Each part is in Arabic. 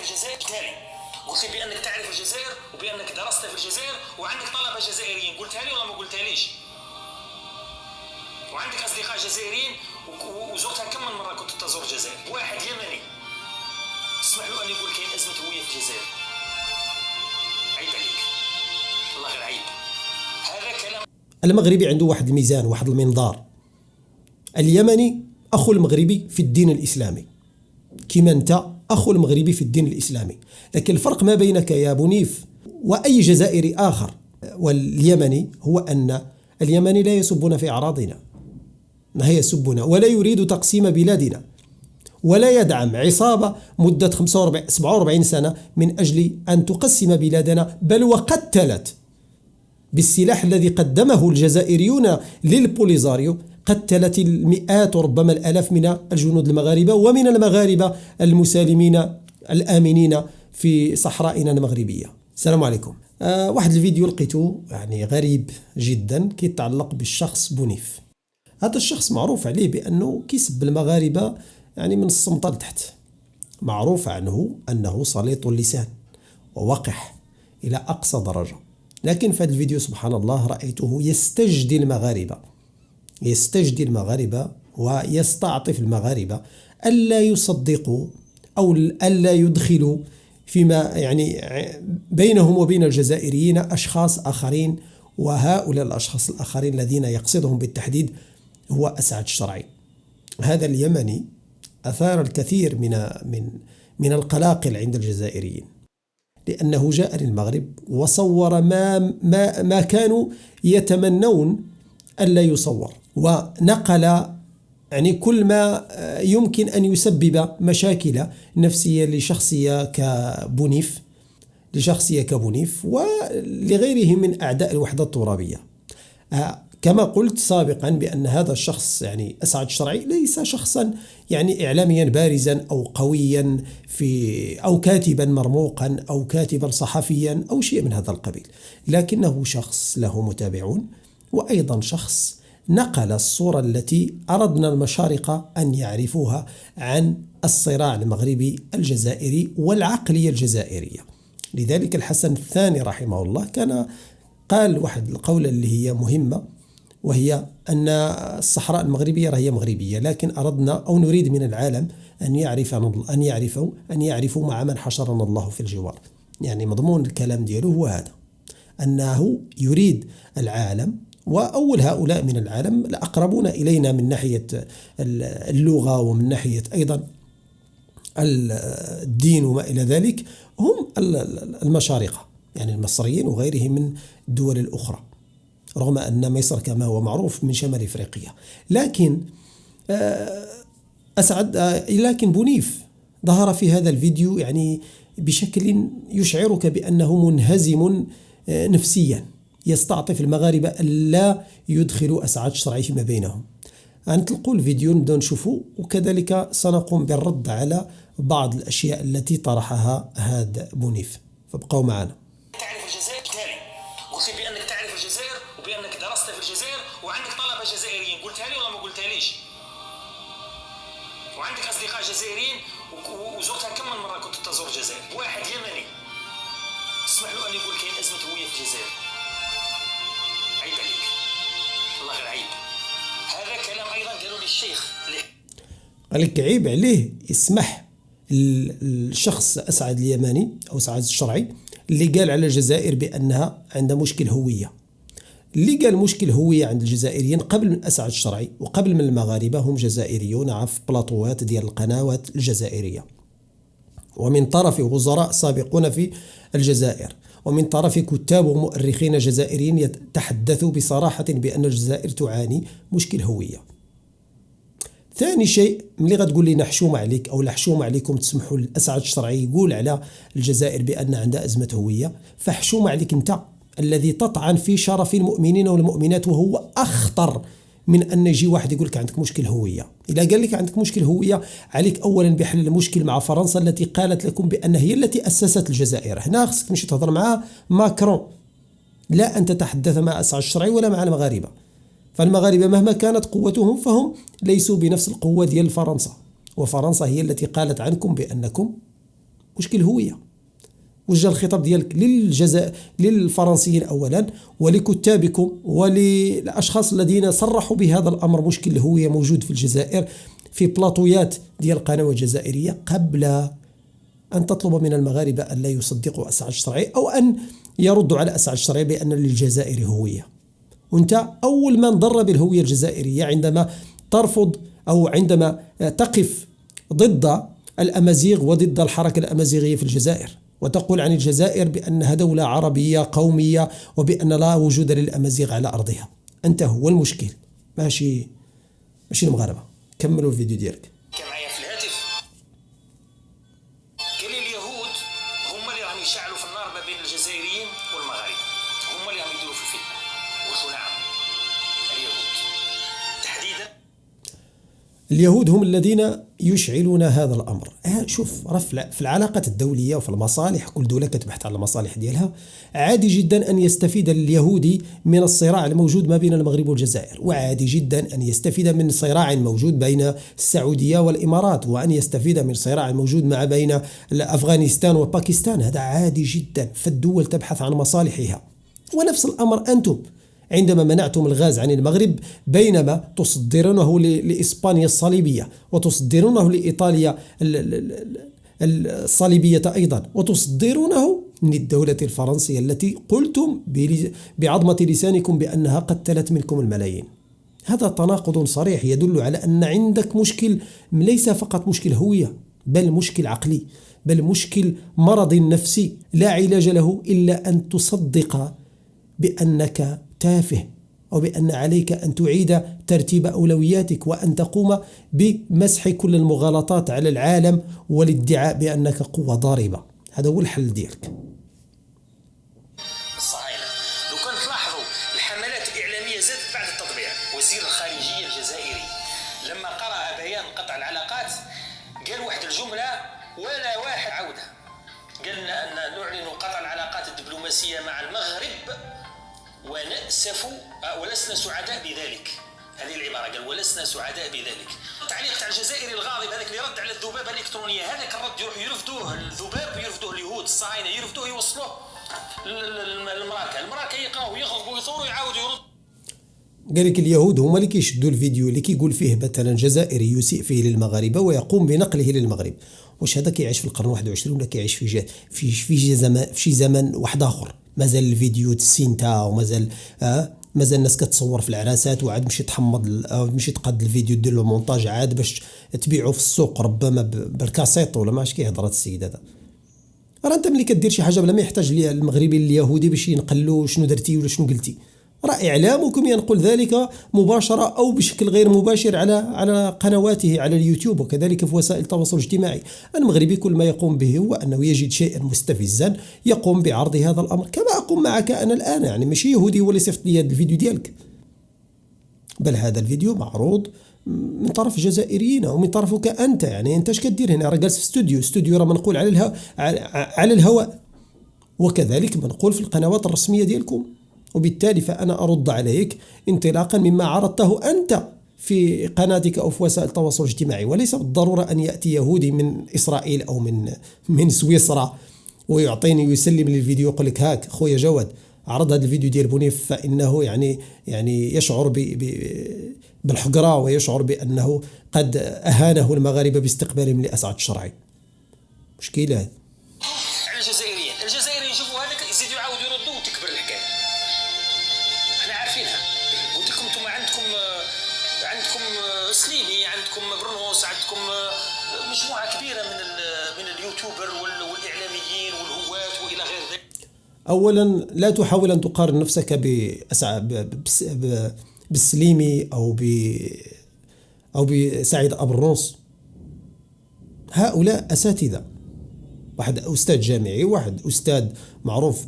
الجزائر بالتالي قلت لي بانك تعرف الجزائر وبانك درست في الجزائر وعندك طلبه جزائريين، قلتها لي ولا ما قلتهاليش؟ وعندك اصدقاء جزائريين وزرتها كم من مره كنت تزور الجزائر؟ واحد يمني اسمح له ان يقول كاين ازمه هويه في الجزائر، عيب عليك، والله غير عيب. هذا كلام. المغربي عنده واحد الميزان، واحد المنظار. اليمني اخو المغربي في الدين الاسلامي، كما انت اخو المغربي في الدين الاسلامي، لكن الفرق ما بينك يا بنيف واي جزائري اخر واليمني هو ان اليمني لا يسبنا في اعراضنا، ما هي يسبنا ولا يريد تقسيم بلادنا، ولا يدعم عصابة مدة 47 سنة من أجل أن تقسم بلادنا، بل وقتلت بالسلاح الذي قدمه الجزائريون للبوليزاريو، قتلت المئات وربما الآلاف من الجنود المغاربة ومن المغاربة المسالمين الآمنين في صحرائنا المغربية. السلام عليكم. واحد الفيديو لقيته يعني غريب جدا كيتعلق بالشخص بونيف. هذا الشخص معروف عليه بأنه كيسب المغاربة يعني من الصمت لتحت، معروف عنه أنه سليط اللسان ووقح إلى أقصى درجة، لكن في هذا الفيديو سبحان الله رأيته يستجدي المغاربة ويستعطف المغاربة ألا يصدقوا أو ألا يدخلوا فيما يعني بينهم وبين الجزائريين أشخاص آخرين، وهؤلاء الأشخاص الآخرين الذين يقصدهم بالتحديد هو أسعد الشرعي. هذا اليمني أثار الكثير من القلاقل عند الجزائريين، لأنه جاء للمغرب وصور ما كانوا يتمنون ألا يصور، ونقل يعني كل ما يمكن أن يسبب مشاكل نفسية لشخصية كبونيف ولغيره من أعداء الوحدة الترابية. كما قلت سابقا بأن هذا الشخص يعني أسعد الشرعي ليس شخصا يعني إعلاميا بارزا أو قويا أو كاتبا مرموقا أو كاتبا صحفيا أو شيء من هذا القبيل، لكنه شخص له متابعون، وأيضا شخص نقل الصورة التي أردنا المشارقة أن يعرفوها عن الصراع المغربي الجزائري والعقلية الجزائرية. لذلك الحسن الثاني رحمه الله كان قال واحد القولة اللي هي مهمة، وهي أن الصحراء المغربية هي مغربية، لكن أردنا أو نريد من العالم أن يعرفوا مع من حشرنا الله في الجوار. يعني مضمون الكلام دياله هو هذا، أنه يريد العالم، وأول هؤلاء من العالم الأقربون إلينا من ناحية اللغة ومن ناحية أيضا الدين وما إلى ذلك هم المشارقة، يعني المصريين وغيرهم من الدول الأخرى، رغم أن مصر كما هو معروف من شمال إفريقيا. لكن بونيف ظهر في هذا الفيديو يعني بشكل يشعرك بأنه منهزم نفسيا، يستعطف المغاربة ألا يدخلوا أسعد الشرعي فيما بينهم. نطلقوا الفيديو نبدأ نشوفه، وكذلك سنقوم بالرد على بعض الأشياء التي طرحها هذا بونيف، فابقوا معنا. تعرف الجزائر بالتالي قلت لي بانك تعرف الجزائر وبانك درست في الجزائر وعندك طلبه جزائريين، قلتها لي ولا ما قلتهاليش؟ وعندك اصدقاء جزائريين وزرتها كم من مره كنت تزور الجزائر؟ واحد يمني اسمح له ان يقول كاين ازمه هويه في الجزائر، عيب عليك، والله غير عيب. هذا كلام ايضا قالوا لي الشيخ قال لك عيب عليه يسمح الشخص أسعد اليماني أو أسعد الشرعي اللي قال على الجزائر بأنها عندها مشكل هوية. اللي قال مشكل هوية عند الجزائريين قبل من أسعد الشرعي وقبل من المغاربة هم جزائريون في بلاطوات ديال القنوات الجزائرية، ومن طرف وزراء سابقون في الجزائر، ومن طرف كتاب ومؤرخين جزائريين يتحدثوا بصراحة بأن الجزائر تعاني مشكل هوية. ثاني شيء، ملي غتقول لي حشومة عليك أو حشومة عليكم تسمحوا لأسعد الشرعي يقول على الجزائر بأن عندها أزمة هوية، فحشومة عليك أنت الذي تطعن في شرف المؤمنين والمؤمنات، وهو أخطر من أن يجي واحد يقول لك عندك مشكل هوية. إذا قال لك عندك مشكل هوية عليك أولا بحل المشكل مع فرنسا التي قالت لكم بأن هي التي أسست الجزائر. هنا خصك تمشي تهضر مع ماكرون، لا أن تتحدث مع أسعد الشرعي ولا مع المغاربة. فالمغاربة مهما كانت قوتهم فهم ليسوا بنفس القوة ديال فرنسا، وفرنسا هي التي قالت عنكم بأنكم مشكل هوية. وجه الخطاب ديالك للفرنسيين أولا، ولكتابكم وللأشخاص الذين صرحوا بهذا الأمر، مشكل الهوية موجود في الجزائر في بلاطويات ديال قنوات جزائرية، قبل أن تطلب من المغاربة أن لا يصدقوا أسعد الشرعي أو أن يردوا على أسعد الشرعي بأن للجزائر هوية. وانت أول من ضر بالهوية الجزائرية عندما ترفض أو عندما تقف ضد الأمازيغ وضد الحركة الأمازيغية في الجزائر، وتقول عن الجزائر بأنها دولة عربية قومية وبأن لا وجود للأمازيغ على أرضها. أنت هو المشكل، ماشي المغاربة. كملوا الفيديو ديالك. كان معايا في الهاتف قال لي اليهود هما اللي راهم يشعلوا في النار ما بين الجزائريين والمغاربة، هما اللي راهم يديروا في الفتنة. قلت له نعم، اليهود تحديدا. اليهود هم الذين يشعلون هذا الأمر. شوف، في العلاقات الدولية وفي المصالح، كل دولة كتبحث على المصالح ديالها. عادي جدا أن يستفيد اليهودي من الصراع الموجود ما بين المغرب والجزائر، وعادي جدا أن يستفيد من صراع موجود بين السعودية والإمارات، وأن يستفيد من صراع موجود بين أفغانستان وباكستان. هذا عادي جدا، فالدول تبحث عن مصالحها. ونفس الأمر أنتم عندما منعتم الغاز عن المغرب، بينما تصدرونه لإسبانيا الصليبية، وتصدرونه لإيطاليا الصليبية أيضا، وتصدرونه للدولة الفرنسية التي قلتم بعظمة لسانكم بأنها قتلت منكم الملايين. هذا تناقض صريح يدل على أن عندك مشكل، ليس فقط مشكل هوية، بل مشكل عقلي، بل مشكل مرض نفسي لا علاج له إلا أن تصدق بأنك تافه، أو بأن عليك أن تعيد ترتيب أولوياتك، وأن تقوم بمسح كل المغالطات على العالم والادعاء بأنك قوة ضاربة. هذا هو الحل ديالك. الصهاينة لو كان تلاحظوا الحملات الإعلامية زادت بعد التطبيع. وزير الخارجية الجزائري لما قرأ بيان قطع العلاقات قال واحد الجملة ولا واحد عودها، قالنا أن نعلن قطع العلاقات الدبلوماسية مع المغرب ونأسف ولسنا سعداء بذلك. هذه العبارة قال ولسنا سعداء بذلك. التعليق تاع الجزائري الغاضب هذاك اللي رد على الذبابة الإلكترونية، هذاك الرد يروح يرفدوه الذباب، يرفدوه اليهود الصهاينة، يرفدوه يوصلوه المراكة يقراو يخرجوا ويثوروا يعاودوا يرد. قال لك اليهود هما اللي كيشدوا الفيديو اللي كيقول فيه مثلا جزائري يسيء فيه للمغاربة ويقوم بنقله للمغرب. واش هذا كيعيش في القرن 21 ولا كيعيش في شي زمن واحد آخر؟ مازال الفيديو تسينتا، ومازال مازال الناس كتصور في العراسات، وعاد مشي تحمض أو مشي تقاد الفيديو دير له مونتاج عاد باش تبيعه في السوق ربما بالكاسيط ولا ما عرفتش كيهضر هذا السيد هذا. راه انت ملي كدير شي حاجه بلا ما يحتاج المغربي اليهودي باش ينقلوا شنو درتي ولا شنو قلتي، راه اعلامكم ينقل ذلك مباشره او بشكل غير مباشر على قنواته على اليوتيوب وكذلك في وسائل التواصل الاجتماعي. المغربي كل ما يقوم به هو انه يجد شيئا مستفزا يقوم بعرض هذا الامر، كما اقوم معك انا الان. يعني ماشي يهودي هو اللي صيفط لي هذا الفيديو ديالك، بل هذا الفيديو معروض من طرف الجزائريين ومن طرفك انت. يعني انت اش كدير هنا؟ راه جالس في استوديو راه منقول على الهواء، وكذلك منقول في القنوات الرسميه ديالكم. وبالتالي فأنا أرد عليك انطلاقا مما عرضته أنت في قناتك أو في وسائل التواصل الاجتماعي، وليس بالضرورة أن يأتي يهودي من إسرائيل أو من سويسرا ويعطيني ويسلم لي الفيديو يقول لك هاك خويا جواد عرض هذا الفيديو ديال بونيف، فإنه يعني يشعر بالحقرة ويشعر بأنه قد أهانه المغاربة باستقبالهم لأسعد الشرعي. مشكلة. الجزائريين يشوفوا هذاك يزيدوا يعاودوا يردوا وتكبر الحكايه. احنا عارفينها. وانتم عندكم سليمي، عندكم برنوس، عندكم مجموعه كبيره من اليوتيوبر والاعلاميين والهواة والى غير ذلك. اولا لا تحاول ان تقارن نفسك بالسليمي او بسعيد أبرنوس. هؤلاء اساتذه، واحد أستاذ جامعي، واحد أستاذ معروف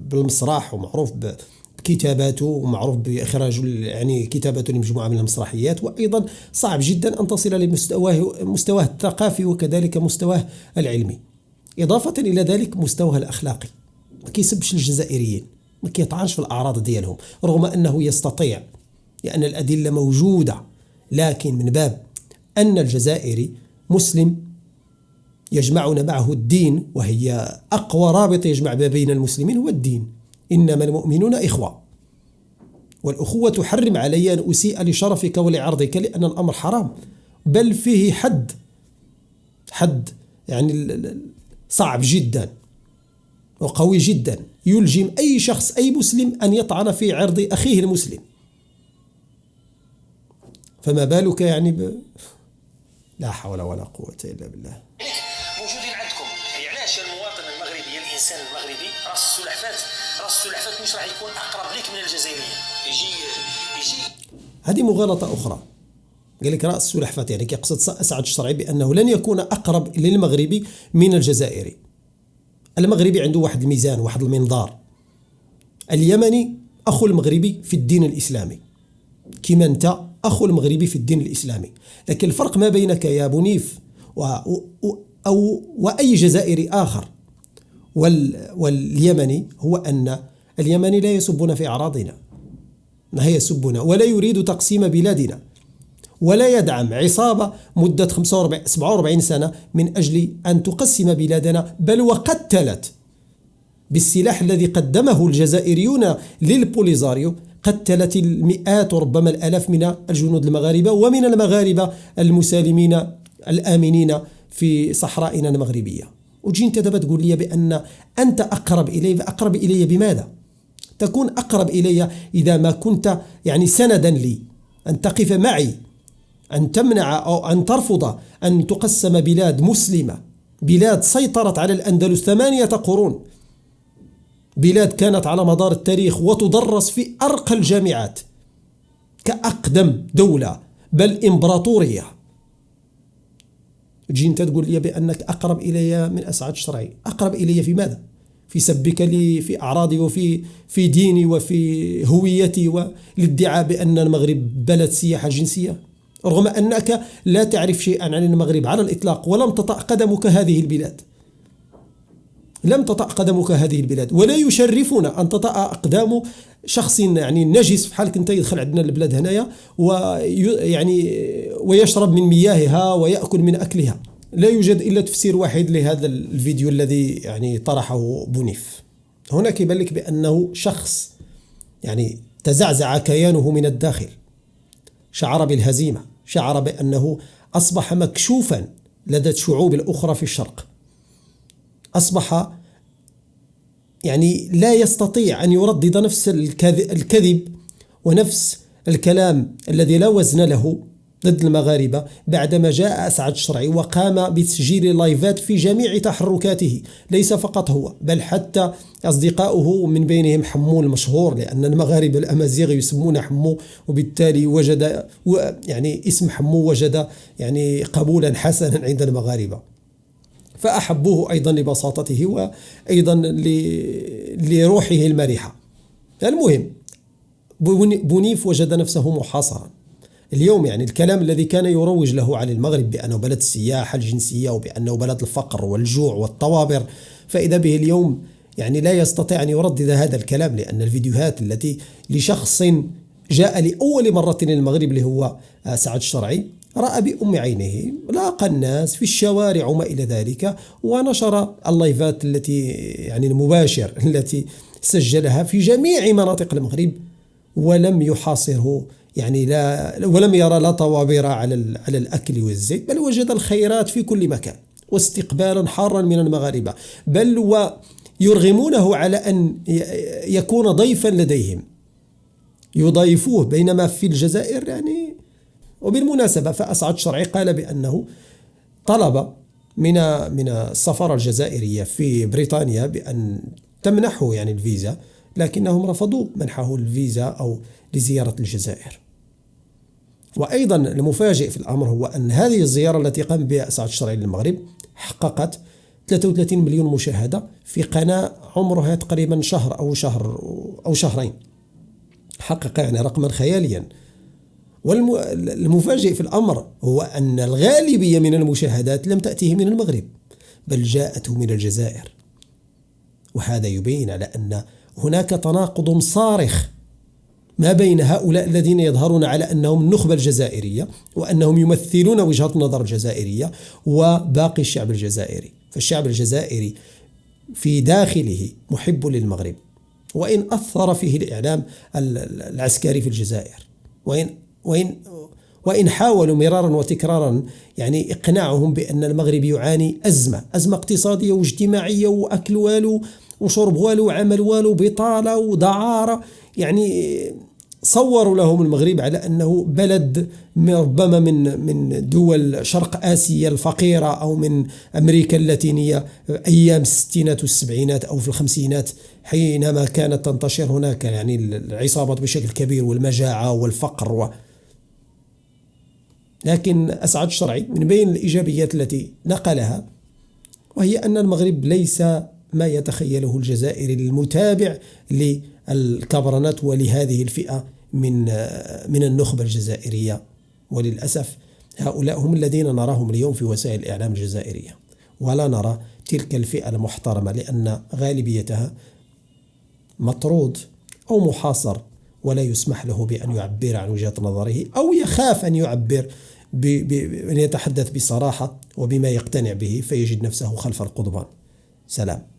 بالمسرح ومعروف بكتاباته ومعروف بإخراج يعني كتاباته لمجموعة من المسرحيات، وأيضا صعب جدا أن تصل لمستواه الثقافي وكذلك مستواه العلمي، إضافة إلى ذلك مستواه الأخلاقي. ما كيسبش الجزائريين، ما كيطعنش في الأعراض ديالهم، رغم أنه يستطيع لأن الأدلة موجودة، لكن من باب أن الجزائري مسلم يجمعنا معه الدين، وهي أقوى رابط يجمع ما بين المسلمين هو الدين. إنما المؤمنون إخوة، والأخوة تحرم علي أن أسيء لشرفك ولعرضك، لأن الأمر حرام، بل فيه حد يعني صعب جدا وقوي جدا، يلجم أي شخص أي مسلم أن يطعن في عرض أخيه المسلم، فما بالك يعني لا حول ولا قوة إلا بالله. موجودين عندكم. علاش المواطن المغربي الانسان المغربي راس السلحفات مش راح يكون اقرب لك من الجزائريين؟ يجي هذه مغالطة أخرى. قال لك رأس السلحفات، يعني يقصد أسعد الشرعي بأنه لن يكون أقرب للمغربي من الجزائري. المغربي عنده واحد الميزان، واحد المنظار. اليمني أخو المغربي في الدين الإسلامي، كما أنت أخو المغربي في الدين الإسلامي. لكن الفرق ما بينك يا بنيف وأي جزائري آخر واليمني هو أن اليمني لا يسبنا في أعراضنا، ما هي يسبنا، ولا يريد تقسيم بلادنا، ولا يدعم عصابة مدة 47 سنة من أجل أن تقسم بلادنا، بل وقتلت بالسلاح الذي قدمه الجزائريون للبوليزاريو، قتلت المئات وربما الآلاف من الجنود المغاربة ومن المغاربة المسالمين الآمنين في صحرائنا المغربية. وجي انت دابا تقول لي بأن أنت أقرب إلي بماذا؟ تكون أقرب إلي إذا ما كنت يعني سندا لي، أن تقف معي، أن تمنع أو أن ترفض أن تقسم بلاد مسلمة، بلاد سيطرت على الأندلس 8 قرون، بلاد كانت على مدار التاريخ وتدرس في أرقى الجامعات كأقدم دولة بل إمبراطورية. تجي انت تقول لي بأنك أقرب إلي من أسعد الشرعي. أقرب إلي في ماذا؟ في سبك لي في أعراضي وفي ديني وفي هويتي، والادعاء بأن المغرب بلد سياحة جنسية، رغم أنك لا تعرف شيئا عن المغرب على الإطلاق، ولم تطأ قدمك هذه البلاد، لم تطأ قدمك هذه البلاد، ولا يشرفنا أن تطأ أقدام شخص يعني نجس بحالك أنت يدخل عندنا البلاد هنايا ويشرب من مياهها ويأكل من أكلها. لا يوجد إلا تفسير واحد لهذا الفيديو الذي يعني طرحه بونيف. هنا كيبان لك بأنه شخص يعني تزعزع كيانه من الداخل، شعر بالهزيمة، شعر بأنه أصبح مكشوفا لدى الشعوب الأخرى في الشرق، أصبح يعني لا يستطيع أن يردد نفس الكذب ونفس الكلام الذي لا وزن له ضد المغاربة، بعدما جاء أسعد الشرعي وقام بتسجيل لايفات في جميع تحركاته، ليس فقط هو بل حتى أصدقاؤه، من بينهم حمو المشهور، لأن المغاربة الأمازيغ يسمون حمو، وبالتالي وجد يعني اسم حمو وجد يعني قبولا حسنا عند المغاربة، فأحبوه أيضا لبساطته وأيضا لروحه المرحة. المهم بونيف وجد نفسه محاصرا اليوم. يعني الكلام الذي كان يروج له على المغرب بأنه بلد السياحة الجنسية وبأنه بلد الفقر والجوع والطوابر، فإذا به اليوم يعني لا يستطيع أن يردد هذا الكلام، لأن الفيديوهات التي لشخص جاء لأول مرة للمغرب اللي هو سعد الشرعي رأى بأم عينه، لاقى الناس في الشوارع وما إلى ذلك، ونشر اللايفات التي يعني المباشر التي سجلها في جميع مناطق المغرب، ولم يحاصره يعني ولم يرى لا طوابير على الأكل والزيت، بل وجد الخيرات في كل مكان واستقبالا حارا من المغاربة، بل ويرغمونه على أن يكون ضيفا لديهم، يضيفوه، بينما في الجزائر يعني. وبالمناسبة فأسعد الشرعي قال بأنه طلب من السفارة الجزائرية في بريطانيا بأن تمنحه يعني الفيزا، لكنهم رفضوا منحه الفيزا أو لزيارة الجزائر. وأيضا المفاجئ في الأمر هو أن هذه الزيارة التي قام بها أسعد الشرعي للمغرب حققت 33 مليون مشاهدة في قناة عمرها تقريبا شهر أو شهرين، حقق يعني رقما خياليا. والمفاجئ في الأمر هو أن الغالبية من المشاهدات لم تأتيه من المغرب، بل جاءته من الجزائر، وهذا يبين على أن هناك تناقض صارخ ما بين هؤلاء الذين يظهرون على أنهم النخبة الجزائرية وأنهم يمثلون وجهة النظر الجزائرية وباقي الشعب الجزائري. فالشعب الجزائري في داخله محب للمغرب، وإن أثر فيه الإعلام العسكري في الجزائر، وإن حاولوا مرارا وتكرارا يعني إقناعهم بأن المغرب يعاني أزمة اقتصادية واجتماعية وأكل والو وشرب والو وعمل والو بطالة ودعارة، يعني صوروا لهم المغرب على أنه بلد ربما من دول شرق آسيا الفقيرة أو من أمريكا اللاتينية أيام الستينات والسبعينات أو في الخمسينات، حينما كانت تنتشر هناك يعني العصابات بشكل كبير والمجاعة والفقر لكن أسعد الشرعي من بين الإيجابيات التي نقلها وهي أن المغرب ليس ما يتخيله الجزائري المتابع للكبرنات ولهذه الفئة من النخبة الجزائرية. وللأسف هؤلاء هم الذين نراهم اليوم في وسائل الإعلام الجزائرية، ولا نرى تلك الفئة المحترمة لأن غالبيتها مطرود أو محاصر ولا يسمح له بأن يعبر عن وجهة نظره، أو يخاف أن يعبر أن يتحدث بصراحة وبما يقتنع به فيجد نفسه خلف القضبان. سلام.